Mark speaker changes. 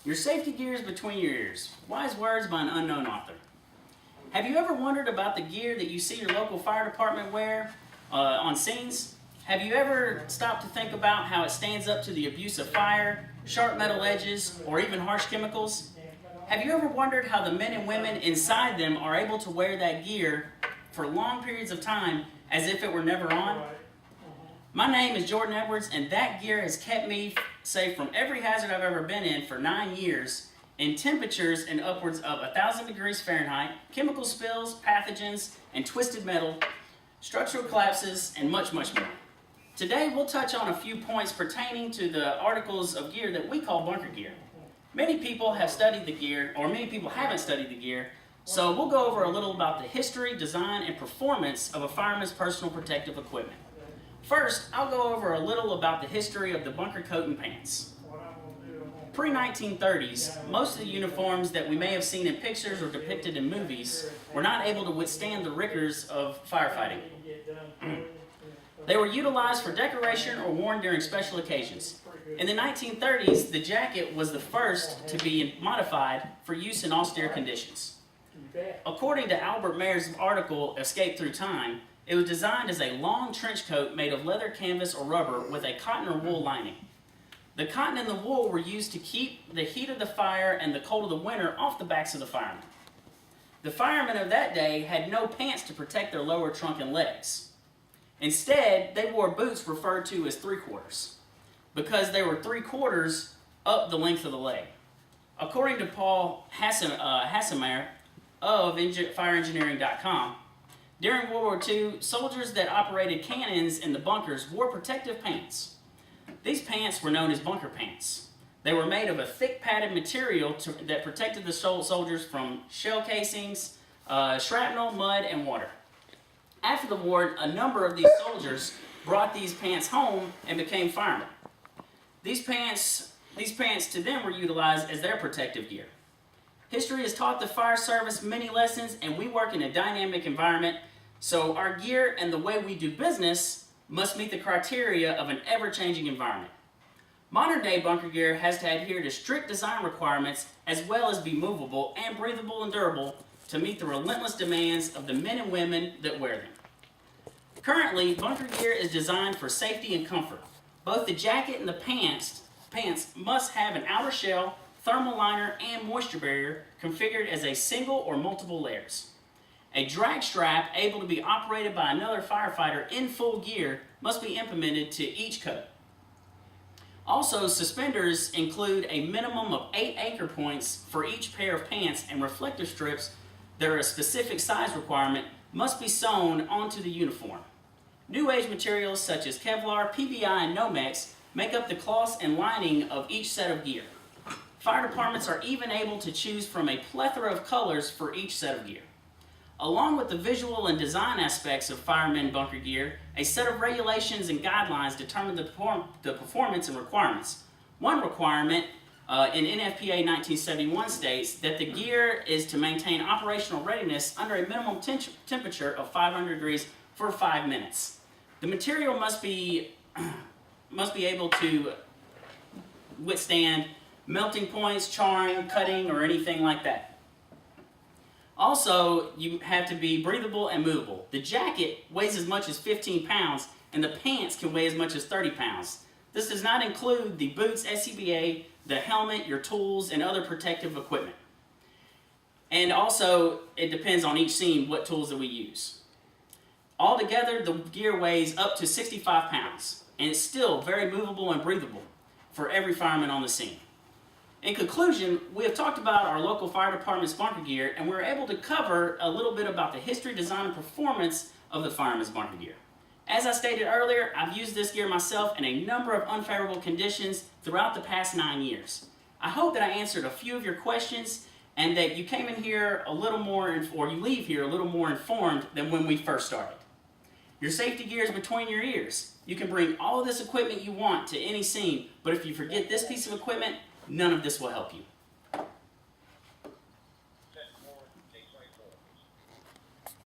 Speaker 1: Your safety gear is between your ears. Wise words by an unknown author. Have you ever wondered about the gear that you see your local fire department wear on scenes? Have you ever stopped to think about how it stands up to the abuse of fire, sharp metal edges, or even harsh chemicals? Have you ever wondered how the men and women inside them are able to wear that gear for long periods of time as if it were never on? My name is Jordan Edwards, and that gear has kept me safe from every hazard I've ever been in for 9 years, in temperatures in upwards of 1,000 degrees Fahrenheit, chemical spills, pathogens, and twisted metal, structural collapses, and much, much more. Today we'll touch on a few points pertaining to the articles of gear that we call bunker gear. Many people have studied the gear, or many people haven't studied the gear, so we'll go over a little about the history, design, and performance of a fireman's personal protective equipment. First, I'll go over a little about the history of the bunker coat and pants. Pre-1930s, most of the uniforms that we may have seen in pictures or depicted in movies were not able to withstand the rigors of firefighting. They were utilized for decoration or worn during special occasions. In the 1930s, the jacket was the first to be modified for use in austere conditions. According to Albert Mayer's article, Escape Through Time, it was designed as a long trench coat made of leather, canvas, or rubber with a cotton or wool lining. The cotton and the wool were used to keep the heat of the fire and the cold of the winter off the backs of the firemen. The firemen of that day had no pants to protect their lower trunk and legs. Instead, they wore boots referred to as three-quarters, because they were 3/4 up the length of the leg. According to Paul Hassemeyer of FireEngineering.com, during World War II, soldiers that operated cannons in the bunkers wore protective pants. These pants were known as bunker pants. They were made of a thick padded material that protected the soldiers from shell casings, shrapnel, mud, and water. After the war, a number of these soldiers brought these pants home and became firemen. These pants to them were utilized as their protective gear. History has taught the fire service many lessons, and we work in a dynamic environment, so our gear and the way we do business must meet the criteria of an ever-changing environment. Modern day bunker gear has to adhere to strict design requirements as well as be movable and breathable and durable to meet the relentless demands of the men and women that wear them. Currently, bunker gear is designed for safety and comfort. Both the jacket and the pants must have an outer shell, thermal liner, and moisture barrier configured as a single or multiple layers. A drag strap able to be operated by another firefighter in full gear must be implemented to each coat. Also, suspenders include a minimum of 8 anchor points for each pair of pants, and reflective strips that are a specific size requirement must be sewn onto the uniform. New age materials such as Kevlar, PVI, and Nomex make up the cloths and lining of each set of gear. Fire departments are even able to choose from a plethora of colors for each set of gear. Along with the visual and design aspects of firemen bunker gear, a set of regulations and guidelines determine the performance and requirements. One requirement in NFPA 1971 states that the gear is to maintain operational readiness under a minimum temperature of 500 degrees for 5 minutes. The material must be able to withstand melting points, charring, cutting, or anything like that. Also, you have to be breathable and movable. The jacket weighs as much as 15 pounds, and the pants can weigh as much as 30 pounds. This does not include the boots, SCBA, the helmet, your tools, and other protective equipment. And also, it depends on each scene what tools that we use. Altogether, the gear weighs up to 65 pounds, and it's still very movable and breathable for every fireman on the scene. In conclusion, we have talked about our local fire department's bunker gear, and we were able to cover a little bit about the history, design, and performance of the fireman's bunker gear. As I stated earlier, I've used this gear myself in a number of unfavorable conditions throughout the past 9 years. I hope that I answered a few of your questions and that you came in here a little more, or you leave here a little more informed than when we first started. Your safety gear is between your ears. You can bring all of this equipment you want to any scene, but if you forget this piece of equipment, none of this will help you.